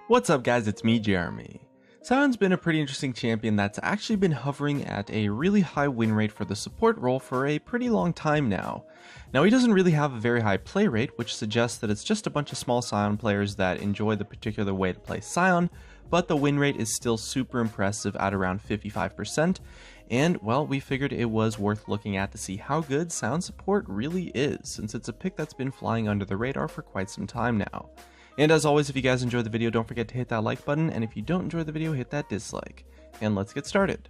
What's up guys, it's me Jeremy. Sion's been a pretty interesting champion that's actually been hovering at a really high win rate for the support role for a pretty long time now. Now he doesn't really have a very high play rate, which suggests that it's just a bunch of small Sion players that enjoy the particular way to play Sion, but the win rate is still super impressive at around 55%, and well, we figured it was worth looking at to see how good Sion support really is, since it's a pick that's been flying under the radar for quite some time now. And as always, if you guys enjoyed the video, don't forget to hit that like button, and if you don't enjoy the video, hit that dislike. And let's get started.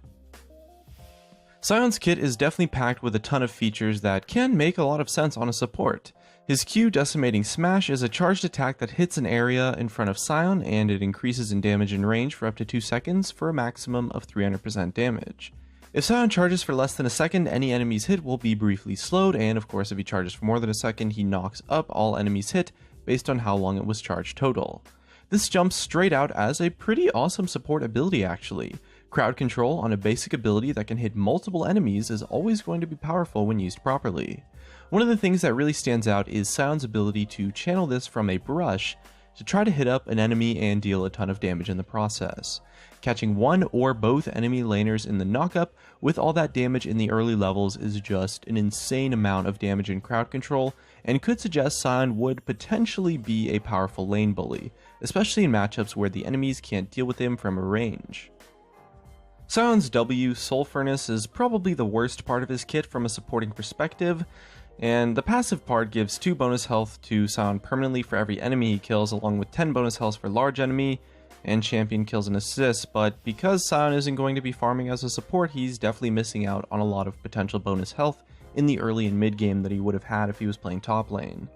Sion's kit is definitely packed with a ton of features that can make a lot of sense on a support. His Q, Decimating Smash, is a charged attack that hits an area in front of Sion, and it increases in damage and range for up to 2 seconds for a maximum of 300% damage. If Sion charges for less than a second, any enemy's hit will be briefly slowed, and of course if he charges for more than a second, he knocks up all enemies hit based on how long it was charged total. This jumps straight out as a pretty awesome support ability actually. Crowd control on a basic ability that can hit multiple enemies is always going to be powerful when used properly. One of the things that really stands out is Sion's ability to channel this from a brush to try to hit up an enemy and deal a ton of damage in the process. Catching one or both enemy laners in the knockup with all that damage in the early levels is just an insane amount of damage in crowd control, and could suggest Sion would potentially be a powerful lane bully, especially in matchups where the enemies can't deal with him from a range. Sion's W, Soul Furnace, is probably the worst part of his kit from a supporting perspective, and the passive part gives 2 bonus health to Sion permanently for every enemy he kills, along with 10 bonus health for large enemy, and champion kills and assists, but because Sion isn't going to be farming as a support, he's definitely missing out on a lot of potential bonus health in the early and mid game that he would have had if he was playing top lane.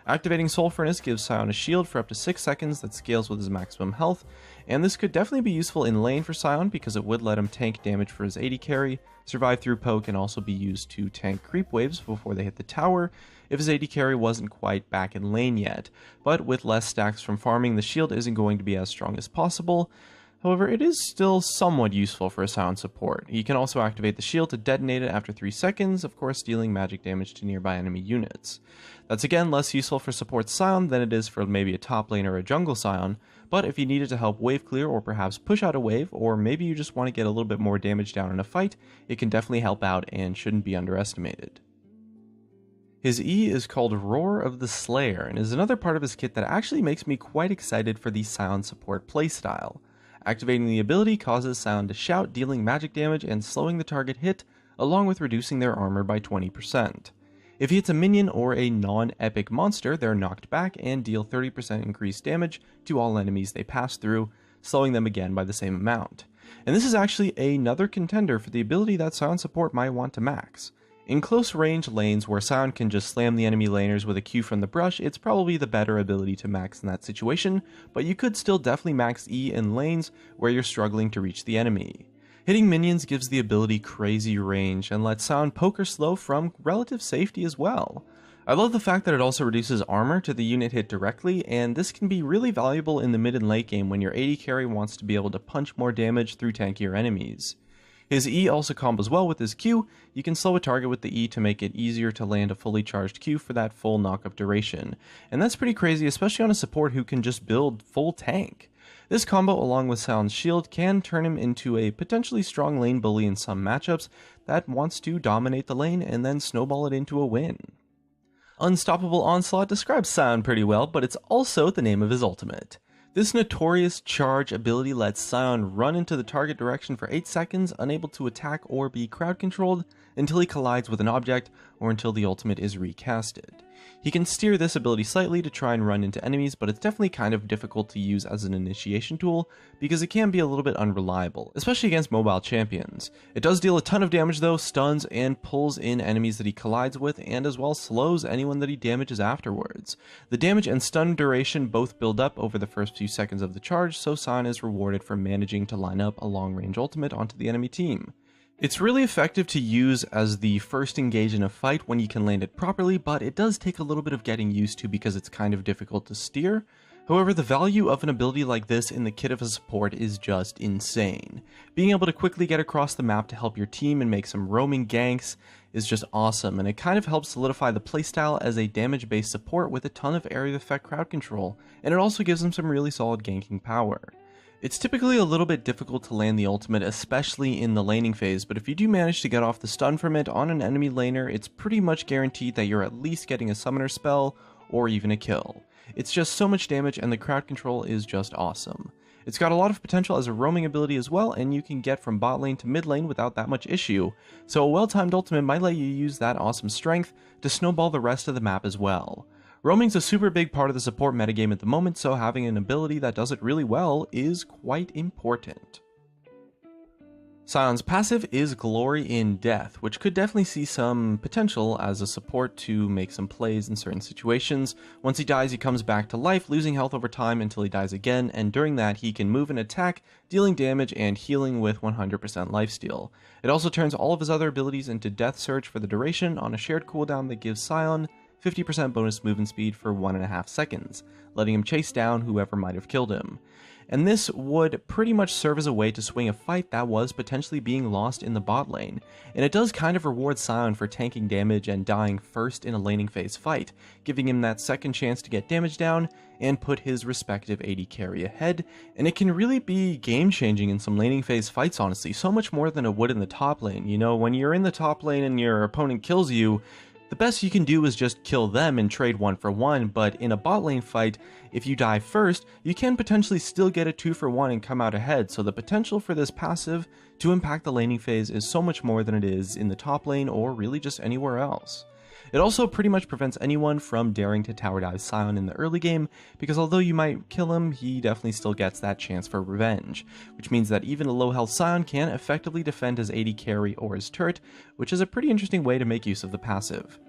Activating Soul Furnace gives Sion a shield for up to 6 seconds that scales with his maximum health, and this could definitely be useful in lane for Sion because it would let him tank damage for his AD carry, survive through poke, and also be used to tank creep waves before they hit the tower if his AD carry wasn't quite back in lane yet. But with less stacks from farming, the shield isn't going to be as strong as possible. However, it is still somewhat useful for a Sion support. He can also activate the shield to detonate it after 3 seconds, of course dealing magic damage to nearby enemy units. That's again less useful for support Sion than it is for maybe a top lane or a jungle Sion, but if you needed to help wave clear or perhaps push out a wave, or maybe you just want to get a little bit more damage down in a fight, it can definitely help out and shouldn't be underestimated. His E is called Roar of the Slayer, and is another part of his kit that actually makes me quite excited for the Sion support playstyle. Activating the ability causes Sion to shout, dealing magic damage and slowing the target hit, along with reducing their armor by 20%. If he hits a minion or a non-epic monster, they're knocked back and deal 30% increased damage to all enemies they pass through, slowing them again by the same amount. And this is actually another contender for the ability that Sion support might want to max. In close range lanes where Sion can just slam the enemy laners with a Q from the brush, it's probably the better ability to max in that situation, but you could still definitely max E in lanes where you're struggling to reach the enemy. Hitting minions gives the ability crazy range and lets Sion poke or slow from relative safety as well. I love the fact that it also reduces armor to the unit hit directly, and this can be really valuable in the mid and late game when your AD carry wants to be able to punch more damage through tankier enemies. His E also combos well with his Q. You can slow a target with the E to make it easier to land a fully charged Q for that full knockup duration. And that's pretty crazy, especially on a support who can just build full tank. This combo along with Sion's shield can turn him into a potentially strong lane bully in some matchups that wants to dominate the lane and then snowball it into a win. Unstoppable Onslaught describes Sion pretty well, but it's also the name of his ultimate. This notorious charge ability lets Sion run into the target direction for 8 seconds, unable to attack or be crowd controlled until he collides with an object or until the ultimate is recasted. He can steer this ability slightly to try and run into enemies, but it's definitely kind of difficult to use as an initiation tool because it can be a little bit unreliable, especially against mobile champions. It does deal a ton of damage though, stuns and pulls in enemies that he collides with, and as well slows anyone that he damages afterwards. The damage and stun duration both build up over the first few seconds of the charge, so Sion is rewarded for managing to line up a long range ultimate onto the enemy team. It's really effective to use as the first engage in a fight when you can land it properly, but it does take a little bit of getting used to because it's kind of difficult to steer. However, the value of an ability like this in the kit of a support is just insane. Being able to quickly get across the map to help your team and make some roaming ganks is just awesome, and it kind of helps solidify the playstyle as a damage-based support with a ton of area of effect crowd control, and it also gives him some really solid ganking power. It's typically a little bit difficult to land the ultimate, especially in the laning phase, but if you do manage to get off the stun from it on an enemy laner, it's pretty much guaranteed that you're at least getting a summoner spell or even a kill. It's just so much damage, and the crowd control is just awesome. It's got a lot of potential as a roaming ability as well, and you can get from bot lane to mid lane without that much issue, so a well-timed ultimate might let you use that awesome strength to snowball the rest of the map as well. Roaming's a super big part of the support metagame at the moment, so having an ability that does it really well is quite important. Sion's passive is Glory in Death, which could definitely see some potential as a support to make some plays in certain situations. Once he dies, he comes back to life, losing health over time until he dies again, and during that he can move and attack, dealing damage and healing with 100% lifesteal. It also turns all of his other abilities into Death Surge for the duration on a shared cooldown that gives Sion 50% bonus movement speed for 1.5 seconds, letting him chase down whoever might have killed him. And this would pretty much serve as a way to swing a fight that was potentially being lost in the bot lane, and it does kind of reward Sion for tanking damage and dying first in a laning phase fight, giving him that second chance to get damage down and put his respective AD carry ahead, and it can really be game changing in some laning phase fights honestly, so much more than it would in the top lane. You know, when you're in the top lane and your opponent kills you, the best you can do is just kill them and trade 1 for 1, but in a bot lane fight, if you die first, you can potentially still get a 2 for 1 and come out ahead, so the potential for this passive to impact the laning phase is so much more than it is in the top lane or really just anywhere else. It also pretty much prevents anyone from daring to tower dive Sion in the early game, because although you might kill him, he definitely still gets that chance for revenge, which means that even a low health Sion can effectively defend his AD carry or his turret, which is a pretty interesting way to make use of the passive.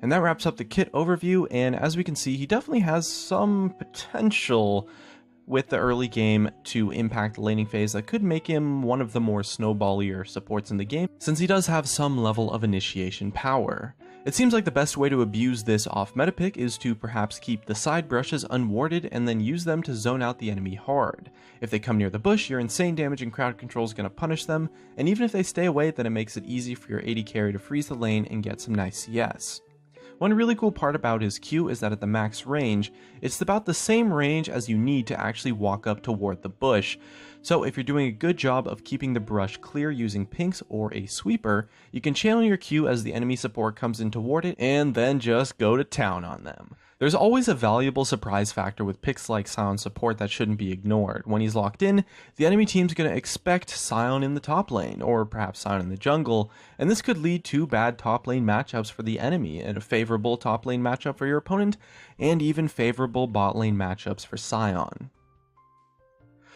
And that wraps up the kit overview, and as we can see, he definitely has some potential with the early game to impact the laning phase that could make him one of the more snowballier supports in the game, since he does have some level of initiation power. It seems like the best way to abuse this off-meta pick is to perhaps keep the side brushes unwarded and then use them to zone out the enemy hard. If they come near the bush, your insane damage and crowd control is going to punish them, and even if they stay away, then it makes it easy for your AD carry to freeze the lane and get some nice CS. One really cool part about his Q is that at the max range, it's about the same range as you need to actually walk up toward the bush. So if you're doing a good job of keeping the brush clear using pinks or a sweeper, you can channel your Q as the enemy support comes in toward it and then just go to town on them. There's always a valuable surprise factor with picks like Sion's support that shouldn't be ignored. When he's locked in, the enemy team's going to expect Sion in the top lane, or perhaps Sion in the jungle, and this could lead to bad top lane matchups for the enemy, and a favorable top lane matchup for your opponent, and even favorable bot lane matchups for Sion.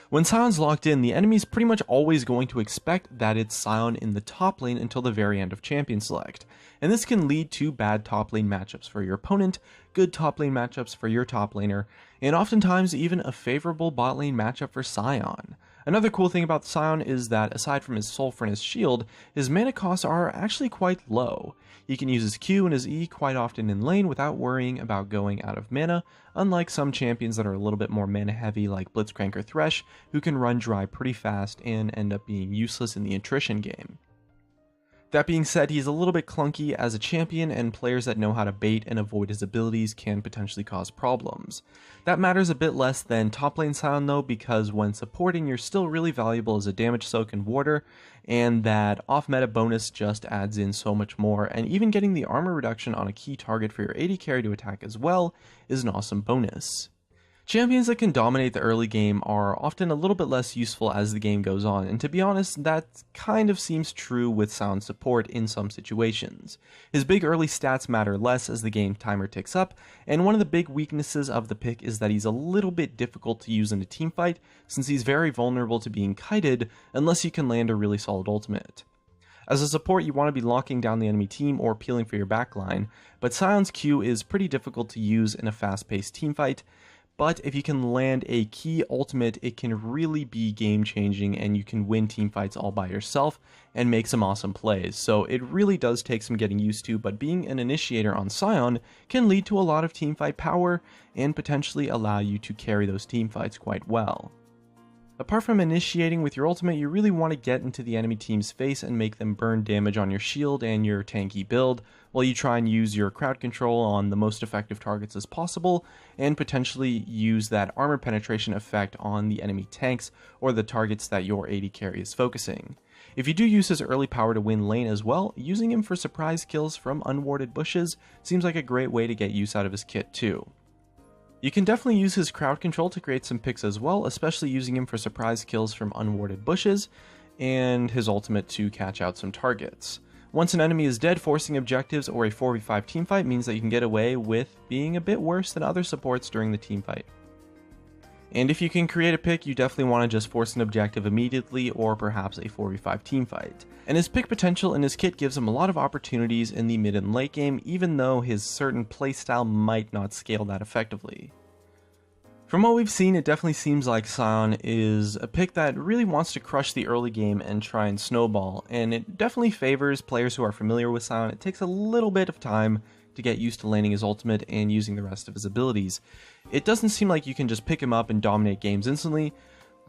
When Sion's locked in, the enemy's pretty much always going to expect that it's Sion in the top lane until the very end of champion select, and this can lead to bad top lane matchups for your opponent, good top lane matchups for your top laner, and oftentimes even a favorable bot lane matchup for Sion. Another cool thing about Sion is that aside from his soul for his shield, his mana costs are actually quite low. He can use his Q and his E quite often in lane without worrying about going out of mana, unlike some champions that are a little bit more mana heavy like Blitzcrank or Thresh, who can run dry pretty fast and end up being useless in the attrition game. That being said, he's a little bit clunky as a champion, and players that know how to bait and avoid his abilities can potentially cause problems. That matters a bit less than top lane Sion though, because when supporting you're still really valuable as a damage soak and warder, and that off-meta bonus just adds in so much more, and even getting the armor reduction on a key target for your AD carry to attack as well is an awesome bonus. Champions that can dominate the early game are often a little bit less useful as the game goes on, and to be honest, that kind of seems true with Sion's support in some situations. His big early stats matter less as the game timer ticks up, and one of the big weaknesses of the pick is that he's a little bit difficult to use in a teamfight, since he's very vulnerable to being kited unless you can land a really solid ultimate. As a support, you want to be locking down the enemy team or peeling for your backline, but Sion's Q is pretty difficult to use in a fast-paced teamfight, but if you can land a key ultimate, it can really be game changing and you can win team fights all by yourself and make some awesome plays. So it really does take some getting used to, but being an initiator on Sion can lead to a lot of team fight power and potentially allow you to carry those team fights quite well. Apart from initiating with your ultimate, you really want to get into the enemy team's face and make them burn damage on your shield and your tanky build, while you try and use your crowd control on the most effective targets as possible, and potentially use that armor penetration effect on the enemy tanks or the targets that your AD carry is focusing. If you do use his early power to win lane as well, using him for surprise kills from unwarded bushes seems like a great way to get use out of his kit too. You can definitely use his crowd control to create some picks as well, especially using him for surprise kills from unwarded bushes, and his ultimate to catch out some targets. Once an enemy is dead, forcing objectives or a 4v5 teamfight means that you can get away with being a bit worse than other supports during the teamfight. And if you can create a pick, you definitely want to just force an objective immediately or perhaps a 4v5 teamfight. And his pick potential in his kit gives him a lot of opportunities in the mid and late game, even though his certain playstyle might not scale that effectively. From what we've seen, it definitely seems like Sion is a pick that really wants to crush the early game and try and snowball, and it definitely favors players who are familiar with Sion. It takes a little bit of time to get used to landing his ultimate and using the rest of his abilities. It doesn't seem like you can just pick him up and dominate games instantly,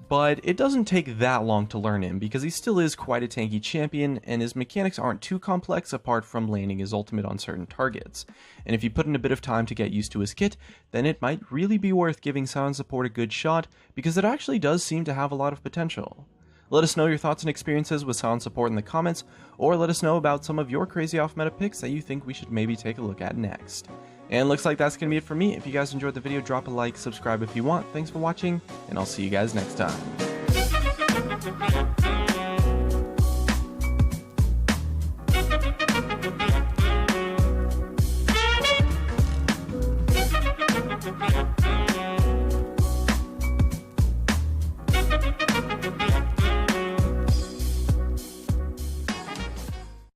but it doesn't take that long to learn him because he still is quite a tanky champion and his mechanics aren't too complex apart from landing his ultimate on certain targets. And if you put in a bit of time to get used to his kit, then it might really be worth giving Sion support a good shot because it actually does seem to have a lot of potential. Let us know your thoughts and experiences with Sion support in the comments, or let us know about some of your crazy off-meta picks that you think we should maybe take a look at next. And looks like that's going to be it for me. If you guys enjoyed the video, drop a like, subscribe if you want. Thanks for watching, and I'll see you guys next time.